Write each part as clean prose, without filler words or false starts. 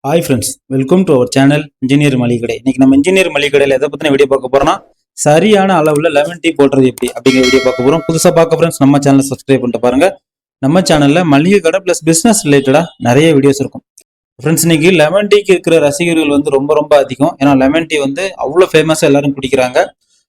Hi friends, welcome to our channel engineer மளிகை கடை. இன்னைக்கு நம்ம இன்ஜினியர் மளிகை கடையில் எதை பற்றின வீடியோ பார்க்க போறோம்னா, சரியான அளவில் லெமன் டீ போடுறது எப்படி அப்படிங்கிற வீடியோ பார்க்க போகிறோம். புதுசாக பார்க்க ஃப்ரெண்ட்ஸ் நம்ம சேனலை சப்ஸ்கிரைப் பண்ணிட்டு பாருங்க. நம்ம சேனலில் மளிகை கடை ப்ளஸ் பிஸ்னஸ் ரிலேட்டடாக நிறைய வீடியோஸ் இருக்கும். ஃப்ரெண்ட்ஸ், இன்னைக்கு லெமன் டீக்கு இருக்கிற ரசிகர்கள் வந்து ரொம்ப ரொம்ப அதிகம். ஏன்னா லெமன் டீ வந்து அவ்வளோ ஃபேமஸாக எல்லாரும் குடிக்கிறாங்க.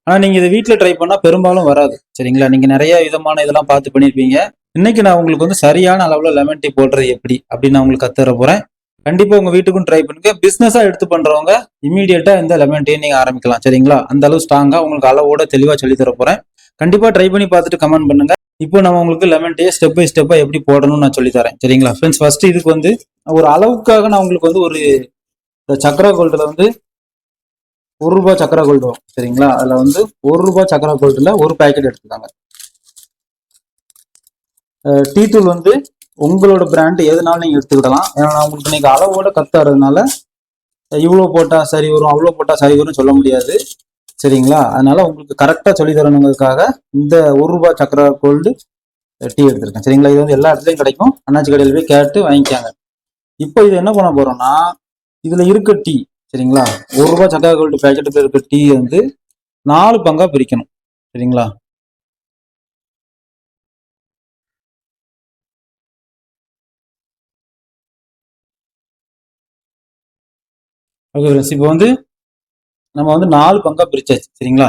ஆனால் நீங்கள் இதை வீட்டில் ட்ரை பண்ணால் பெரும்பாலும் வராது. சரிங்களா? நீங்கள் நிறைய விதமான இதெல்லாம் பார்த்து பண்ணியிருப்பீங்க. இன்னைக்கு நான் உங்களுக்கு வந்து சரியான அளவில் லெமன் டீ போடுறது எப்படி அப்படின்னு நான் உங்களுக்கு கத்துற போகிறேன். கண்டிப்பா உங்க வீட்டுக்கும் ட்ரை பண்ணுங்க. பிசினஸா எடுத்து பண்றவங்க இமீடியட்டா இந்த லெமன் டீ நீங்க ஆரம்பிக்கலாம். சரிங்களா? அந்த அளவு ஸ்ட்ராங்கா உங்களுக்கு அளவோட தெளிவா சொல்லி தர போறேன். கண்டிப்பா ட்ரை பண்ணி பார்த்துட்டு கமெண்ட் பண்ணுங்க. இப்போ நம்ம உங்களுக்கு லெமன் டீ ஸ்டெப் பை ஸ்டெப்பா எப்படி போடணும்னு நான் சொல்லி தரேன். சரிங்களா ஃப்ரெண்ட்ஸ்? ஃபர்ஸ்ட் இதுக்கு வந்து ஒரு அளவுக்காக நான் உங்களுக்கு வந்து ஒரு சக்கரா கோல்டுல வந்து ₹1 சக்கரா கோல்டு வரும். சரிங்களா? அதுல வந்து ₹1 சக்கரா கோல்டுல ஒரு பேக்கெட் எடுத்துக்காங்க. டீ தூள் வந்து உங்களோட பிராண்ட் எதுனாலும் நீங்க எடுத்துக்கிடலாம். ஏன்னா உங்களுக்கு இன்னைக்கு அளவோட கத்துறதுனால இவ்வளோ போட்டா சரி வரும், அவ்வளோ போட்டா சரி வரும்னு சொல்ல முடியாது. சரிங்களா? அதனால உங்களுக்கு கரெக்டா சொல்லி தரணுங்கிறதுக்காக இந்த ₹1 சக்கரா கோல்டு டீ எடுத்திருக்கேன். சரிங்களா? இது வந்து எல்லா இடத்துலையும் கிடைக்கும். அண்ணாச்சி கடையில் போய் கேட்டு வாங்கிக்காங்க. இப்போ இது என்ன பண்ண போறோம்னா, இதுல இருக்க டீ, சரிங்களா, ₹1 சக்கரா கோல்டு பேக்கெட்டுல இருக்க டீ வந்து 4 பங்கா பிரிக்கணும். சரிங்களா? ஓகே ஃப்ரெண்ட்ஸ், இப்போ வந்து நம்ம வந்து 4 பங்கா பிரிச்சாச்சு. சரிங்களா?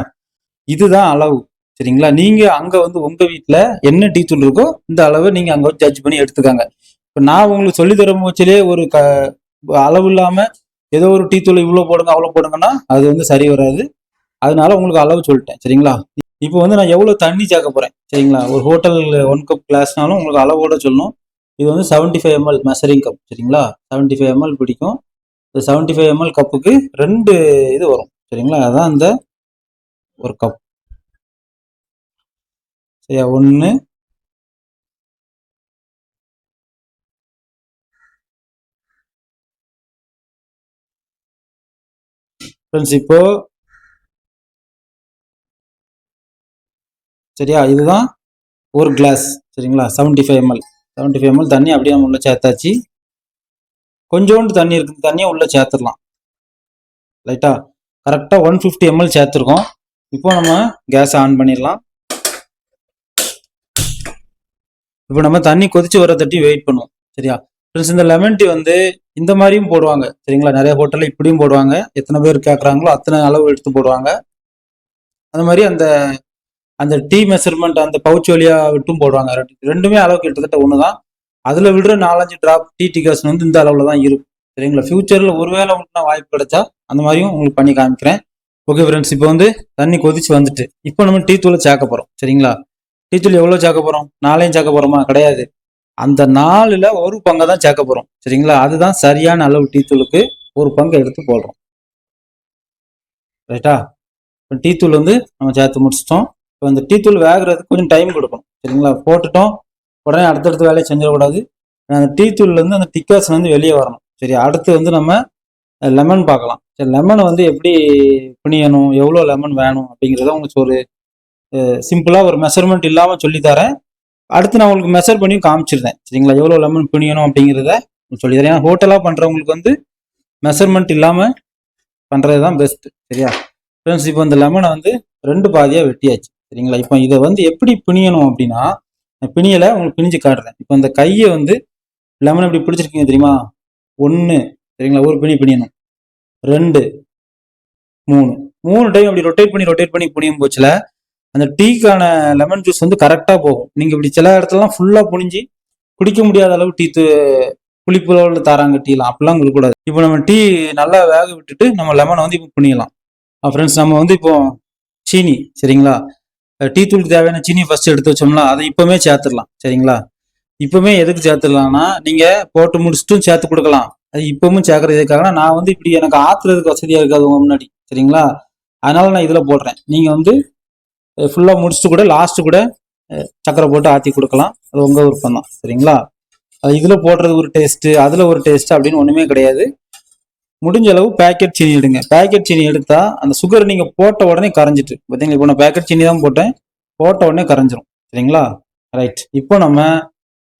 இதுதான் அளவு. சரிங்களா? நீங்க அங்க வந்து உங்க வீட்டுல என்ன டீ தூள் இருக்கோ இந்த அளவு நீங்க அங்க வந்து ஜட்ஜ் பண்ணி எடுத்துக்காங்க. இப்ப நான் உங்களுக்கு சொல்லி தர முச்சிலே ஒரு அளவு இல்லாம ஏதோ ஒரு டீ தூள் இவ்வளவு போடுங்க அவ்வளவு போடுங்கன்னா அது வந்து சரி வராது. அதனால உங்களுக்கு அளவு சொல்லிட்டேன். சரிங்களா? இப்போ வந்து நான் எவ்வளவு தண்ணி சேர்க்க போறேன். சரிங்களா? ஒரு ஹோட்டல் 1 கப் கிளாஸ்னாலும் உங்களுக்கு அளவோட சொல்லணும். இது வந்து 75 ml மெஷரிங் கப். சரிங்களா? 75 ml பிடிக்கும். இந்த 75 ml கப்புக்கு 2 இது வரும். சரிங்களா? அதான் இந்த ஒரு கப். சரியா? 1 ஃப்ரெண்ட்ஸ். இப்போ சரியா? இதுதான் ஒரு கிளாஸ். சரிங்களா? 75 ml 75 ml தண்ணி அப்படியே நம்ம உள்ள சேர்த்தாச்சு. கொஞ்சோண்டு தண்ணி இருக்கு, தண்ணியை உள்ள சேர்த்துடலாம். லைட்டா கரெக்டா 150 ml சேர்த்துருக்கோம். இப்போ நம்ம கேஸ் ஆன் பண்ணிடலாம். இப்போ நம்ம தண்ணி கொதிச்சு வர தட்டி வெயிட் பண்ணுவோம். சரியா ஃப்ரெண்ட்ஸ்? இந்த லெமன் டீ வந்து இந்த மாதிரியும் போடுவாங்க. சரிங்களா? நிறைய ஹோட்டல்ல இப்படியும் போடுவாங்க. எத்தனை பேர் கேட்குறாங்களோ அத்தனை அளவு எடுத்து போடுவாங்க. அந்த மாதிரி அந்த அந்த டீ மெஷர்மெண்ட் அந்த பவுச் வழியா விட்டும் போடுவாங்க. ரெண்டுமே அளவு கிட்டத்தட்ட ஒண்ணுதான். அதுல விடுற 4-5 டிராப் டீ காசு வந்து இந்த அளவுல தான் இருக்கும். சரிங்களா? ஃபியூச்சர்ல ஒருவேளை உங்களுக்கு வாய்ப்பு கிடைச்சா அந்த மாதிரியும் உங்களுக்கு பண்ணி காமிக்கிறேன். ஓகே ஃப்ரெண்ட்ஸ், இப்போ வந்து தண்ணி கொதிச்சு வந்துட்டு இப்போ நம்ம டீ தூளை சேர்க்க போறோம். சரிங்களா? டீ தூள் எவ்வளவு சேர்க்க போறோம்? 4 சேர்க்க போறோமா? கிடையாது. அந்த 4ல் ஒரு பங்கை தான் சேர்க்க போறோம். சரிங்களா? அதுதான் சரியான அளவு. டீ தூளுக்கு ஒரு பங்கை எடுத்து போடுறோம். ரைட்டா? டீ தூள் வந்து நம்ம சேர்த்து முடிச்சிட்டோம். இப்போ இந்த டீ தூள் வேகிறதுக்கு கொஞ்சம் டைம் கொடுக்கணும். சரிங்களா? போட்டுட்டோம் உடனே அடுத்தடுத்த வேலையை செஞ்சிடக்கூடாது. அந்த டீ தூள்ல இருந்து அந்த திக்காசன் வந்து வெளியே வரணும். சரி, அடுத்து வந்து நம்ம லெமன் பார்க்கலாம். சரி, லெமனை வந்து எப்படி பிணியணும், எவ்வளோ லெமன் வேணும் அப்படிங்கிறத உங்களுக்கு ஒரு சிம்பிளா ஒரு மெஷர்மெண்ட் இல்லாம சொல்லித்தரேன். அடுத்து நான் உங்களுக்கு மெஷர் பண்ணி காமிச்சிருந்தேன். சரிங்களா? எவ்வளோ லெமன் பிணியணும் அப்படிங்கிறத சொல்லித்தரேன். ஏன்னா ஹோட்டலா பண்றவங்களுக்கு வந்து மெஷர்மெண்ட் இல்லாம பண்றது தான் பெஸ்ட். சரியா ஃப்ரெண்ட்ஸ்? இப்போ இந்த லெமனை வந்து 2 பாதியா வெட்டியாச்சு. சரிங்களா? இப்போ இதை வந்து எப்படி பிணியணும் அப்படின்னா, பிணியலை உங்களுக்கு பிணிஞ்சு காட்டுறேன். இப்போ இந்த கையை வந்து லெமன் எப்படி பிடிச்சிருக்கீங்க தெரியுமா? 1, சரிங்களா, ஒரு பிணி பிணியணும். 2, 3 டைம் அப்படி ரொட்டேட் பண்ணி புனியும் போச்சுல அந்த டீக்கான லெமன் ஜூஸ் வந்து கரெக்டா போகும். நீங்க இப்படி சில இடத்துலலாம் ஃபுல்லா புனிஞ்சு குடிக்க முடியாத அளவு டீ புளிப்புல தாராங்க டீலாம், அப்படிலாம் கொடுக்க கூடாது. இப்போ நம்ம டீ நல்லா வேக விட்டுட்டு நம்ம லெமனை வந்து இப்போ புனியலாம். ஃப்ரெண்ட்ஸ், நம்ம வந்து இப்போ சீனி, சரிங்களா, டீ தூளுக்கு தேவையான சீனி ஃபர்ஸ்ட் எடுத்து வச்சோம்னா அதை இப்பவுமே சேர்த்துடலாம். சரிங்களா? இப்பவுமே எதுக்கு சேர்த்துடலாம்னா, நீங்க போட்டு முடிச்சுட்டும் சேர்த்து கொடுக்கலாம். அது இப்பவும் சேர்க்கறது எதுக்காகனா, நான் வந்து இப்படி எனக்கு ஆத்துறதுக்கு வசதியா இருக்காது உங்க முன்னாடி. சரிங்களா? அதனால நான் இதுல போடுறேன். நீங்க வந்து ஃபுல்லா முடிச்சுட்டு கூட லாஸ்ட் கூட சக்கரை போட்டு ஆத்தி கொடுக்கலாம். அது உங்க விருப்பம் தான். சரிங்களா? இதுல போடுறது ஒரு டேஸ்ட், அதுல ஒரு டேஸ்ட் அப்படின்னு ஒண்ணுமே கிடையாது. முடிஞ்ச அளவு பேக்கெட் சீனி எடுங்க. பேக்கெட் சீனி எடுத்தா அந்த சுகர் நீங்க போட்ட உடனே கரைஞ்சிட்டு பார்த்தீங்களா? இப்போ நான் பேக்கெட் சீனி தான் போட்டேன், போட்ட உடனே கரைஞ்சிரும். சரிங்களா? ரைட். இப்போ நம்ம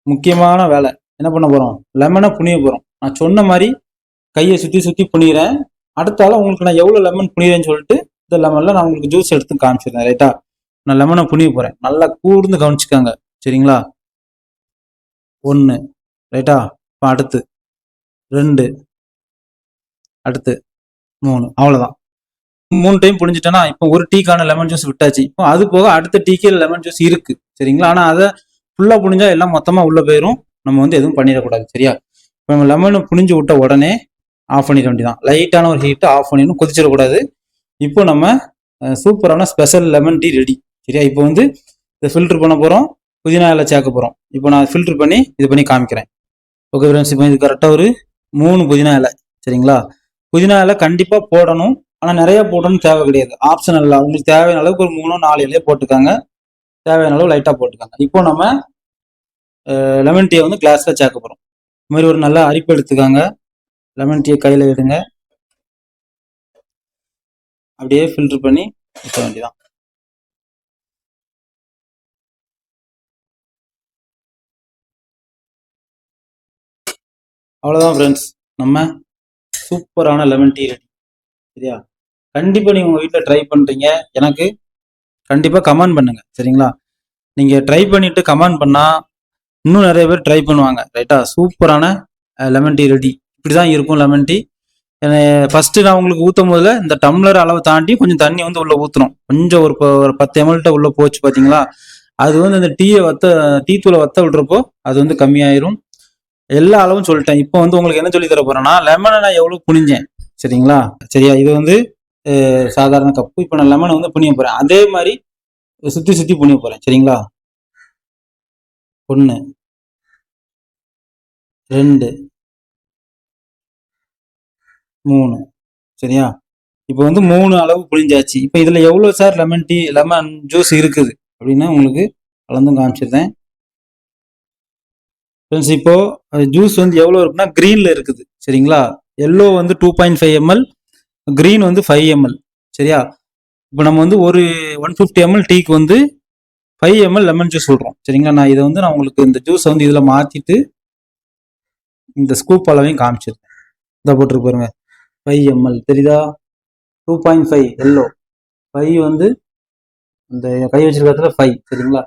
முக்கியமான வேலை என்ன பண்ண போறோம்? லெமனை புனிய போறோம். நான் சொன்ன மாதிரி கையை சுற்றி சுற்றி புனிகிறேன். அடுத்தால உங்களுக்கு நான் எவ்வளோ லெமன் புனிறேன்னு சொல்லிட்டு இந்த லெமனில் நான் உங்களுக்கு ஜூஸ் எடுத்து காமிச்சிடுறேன். ரைட்டா, நான் லெமனை புனிய போகிறேன். நல்லா கூர்ந்து கவனிச்சுக்காங்க. சரிங்களா? 1, ரைட்டா. இப்போ அடுத்து 2, அடுத்து 3, அவ்வளோதான். 3 டைம் புரிஞ்சுட்டேன்னா இப்போ ஒரு டீக்கான லெமன் ஜூஸ் விட்டாச்சு. இப்போ அது போக அடுத்த டீக்கே லெமன் ஜூஸ் இருக்கு. சரிங்களா? ஆனால் அதை ஃபுல்லாக புனிஞ்சா எல்லாம் மொத்தமாக உள்ள போயிடும். நம்ம வந்து எதுவும் பண்ணிடக்கூடாது. சரியா? இப்போ நம்ம லெமனை புனிஞ்சு விட்ட உடனே ஆஃப் பண்ணிட வேண்டியதான். லைட்டான ஒரு ஹீட்டு ஆஃப் பண்ணிடணும், கொதிச்சிடக்கூடாது. இப்போ நம்ம சூப்பரான ஸ்பெஷல் லெமன் டீ ரெடி. சரியா? இப்போ வந்து இதை ஃபில்டர் பண்ண போகிறோம், புதினா இலை சேர்க்க போகிறோம். இப்போ நான் ஃபில்டர் பண்ணி இது பண்ணி காமிக்கிறேன். ஓகே ஃப்ரெண்ட்ஸ், இப்போ இது கரெக்டாக ஒரு 3 புதினா இலை. சரிங்களா? புதினா இலை கண்டிப்பாக போடணும், ஆனால் நிறைய போடணும்னு தேவை கிடையாது, ஆப்ஷனல். உங்களுக்கு தேவையான அளவுக்கு ஒரு 3-4 இலையை போட்டுக்காங்க, தேவையான அளவு லைட்டாக போட்டுக்காங்க. இப்போ நம்ம லெமன் டீயை வந்து கிளாஸில் சேர்க்க போகிறோம். இது மாதிரி ஒரு நல்ல அரிப்பு எடுத்துக்காங்க. லெமன் டீயை கையில் எடுங்க, அப்படியே ஃபில்டர் பண்ணி வைக்க வேண்டியதான். அவ்வளோதான் ஃப்ரெண்ட்ஸ், நம்ம சூப்பரான லெமன் டீ ரெடி. சரியா? கண்டிப்பாக நீங்கள் உங்கள் வீட்டில் ட்ரை பண்ணுறீங்க, எனக்கு கண்டிப்பாக கமெண்ட் பண்ணுங்க. சரிங்களா? நீங்கள் ட்ரை பண்ணிட்டு கமெண்ட் பண்ணால் இன்னும் நிறைய பேர் ட்ரை பண்ணுவாங்க. ரைட்டா? சூப்பரான லெமன் டீ ரெடி. இப்படி தான் இருக்கும் லெமன் டீ. ஃபர்ஸ்ட் நான் உங்களுக்கு ஊற்றும் போதுல இந்த டம்ளர் அளவு தாண்டி கொஞ்சம் தண்ணி வந்து உள்ள ஊற்றணும். கொஞ்சம் ஒரு 10 ml உள்ள போச்சு பார்த்தீங்களா? அது வந்து அந்த டீ தூளை வத்த விடுறப்போ அது வந்து கம்மியாயிரும். எல்லா அளவும் சொல்லிட்டேன். இப்போ வந்து உங்களுக்கு என்ன சொல்லி தர போறேன்னா, லெமனை நான் எவ்வளவு புனிஞ்சேன். சரிங்களா? சரியா? இது வந்து சாதாரண கப்பு. இப்போ நான் லெமனை வந்து புனிய போறேன். அதே மாதிரி சுத்தி சுத்தி புனிய போறேன். சரிங்களா? 1, 2, 3. சரியா? இப்போ வந்து 3 அளவு புளிஞ்சாச்சு. இப்போ இதுல எவ்வளவு சார் லெமன் ஜூஸ் இருக்குது அப்படின்னு உங்களுக்கு கலந்தும் காமிச்சிருந்தேன். ஃப்ரெண்ட்ஸ், இப்போ ஜூஸ் வந்து எவ்வளவு இருக்குன்னா கிரீன்ல இருக்குது. சரிங்களா? எல்லோ வந்து 2.5 ml, கிரீன் வந்து 5 ml. சரியா? இப்போ நம்ம வந்து ஒரு 150 ml டீக்கு வந்து 5 ml லெமன் ஜூஸ் விடுறோம். சரிங்களா? நான் உங்களுக்கு இந்த ஜூஸை வந்து இதுல மாத்திட்டு இந்த ஸ்கூப் அளவையும் காமிச்சிருக்கேன். இதை போட்டுருக்கு பாருங்க, 5 ml தெரியுதா? 2.5 எல்லோ, 5 வந்து இந்த கை வச்சிருக்கிறதுல 5. சரிங்களா?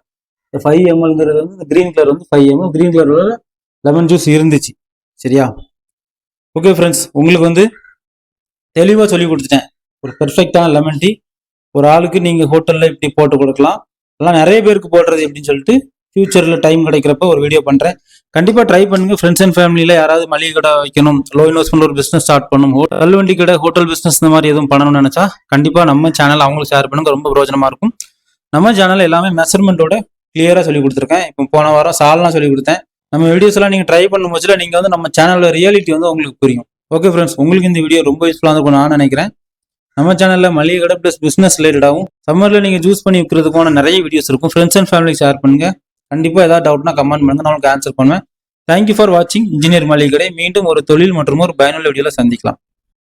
இந்த 5 mlங்கிறது வந்து இந்த கிரீன் கலர் வந்து 5 ml, கிரீன் கலர்ல லெமன் ஜூஸ் இருந்துச்சு. சரியா? ஓகே ஃப்ரெண்ட்ஸ், உங்களுக்கு வந்து தெளிவாக சொல்லி கொடுத்துட்டேன். ஒரு பெர்ஃபெக்டான லெமன் டீ ஒரு ஆளுக்கு நீங்க ஹோட்டல்ல இப்படி போட்டு கொடுக்கலாம். அதெல்லாம் நிறைய பேருக்கு போடுறது எப்படின்னு சொல்லிட்டு ஃபியூச்சர்ல டைம் கிடைக்கிறப்ப ஒரு வீடியோ பண்றேன். கண்டிப்பா ட்ரை பண்ணுங்க. ஃப்ரெண்ட்ஸ் அண்ட் ஃபேமிலியில யாராவது மளிகை கடை வைக்கணும், லோ இன்வெஸ்ட்மெண்ட் ஒரு பிசினஸ் ஸ்டார்ட் பண்ணணும், தள்ளுவண்டி கடை, ஹோட்டல் பிசினஸ் இந்த மாதிரி எதுவும் பண்ணணும்னு நினைச்சா கண்டிப்பா நம்ம சேனல் அவங்களுக்கு ஷேர் பண்ணுங்க, ரொம்ப பிரயோஜனமா இருக்கும். நம்ம சேனல் எல்லாமே மெஷர்மெண்டோட கிளியரா சொல்லி கொடுத்துருக்கேன். இப்போ போன வாரம் சால்னா சொல்லி கொடுத்தேன். நம்ம வீடியோஸ் எல்லாம் நீங்க ட்ரை பண்ணும் போதுல நீங்க வந்து நம்ம சேனல்ல ரியாலிட்டி வந்து உங்களுக்கு புரியும். ஓகே ஃப்ரெண்ட்ஸ், உங்களுக்கு இந்த வீடியோ ரொம்ப யூஸ்ஃபுல்லாக இருக்கும் நான் நினைக்கிறேன். நம்ம சேனல்ல மளிகை கடை பிளஸ் பிசினஸ் ரிலேட்டடாகவும் சம்மர்ல நீங்க ஜூஸ் பண்ணி விற்கிறதுக்கான நிறைய வீடியோஸ் இருக்கும். ஃப்ரெண்ட்ஸ் அண்ட் ஃபேமிலிக்கு ஷேர் பண்ணுங்க. கண்டிப்பா ஏதாவது டவுட்னா கமெண்ட் பண்ணுங்க, நான் உங்களுக்கு ஆன்சர் பண்ணுவேன். தேங்க்யூ ஃபார் வாட்சிங் இன்ஜினியர் மளிகை கடை. மீண்டும் ஒரு தொழில் மற்றும் ஒரு பயனுள்ள வீடியோல சந்திக்கலாம்.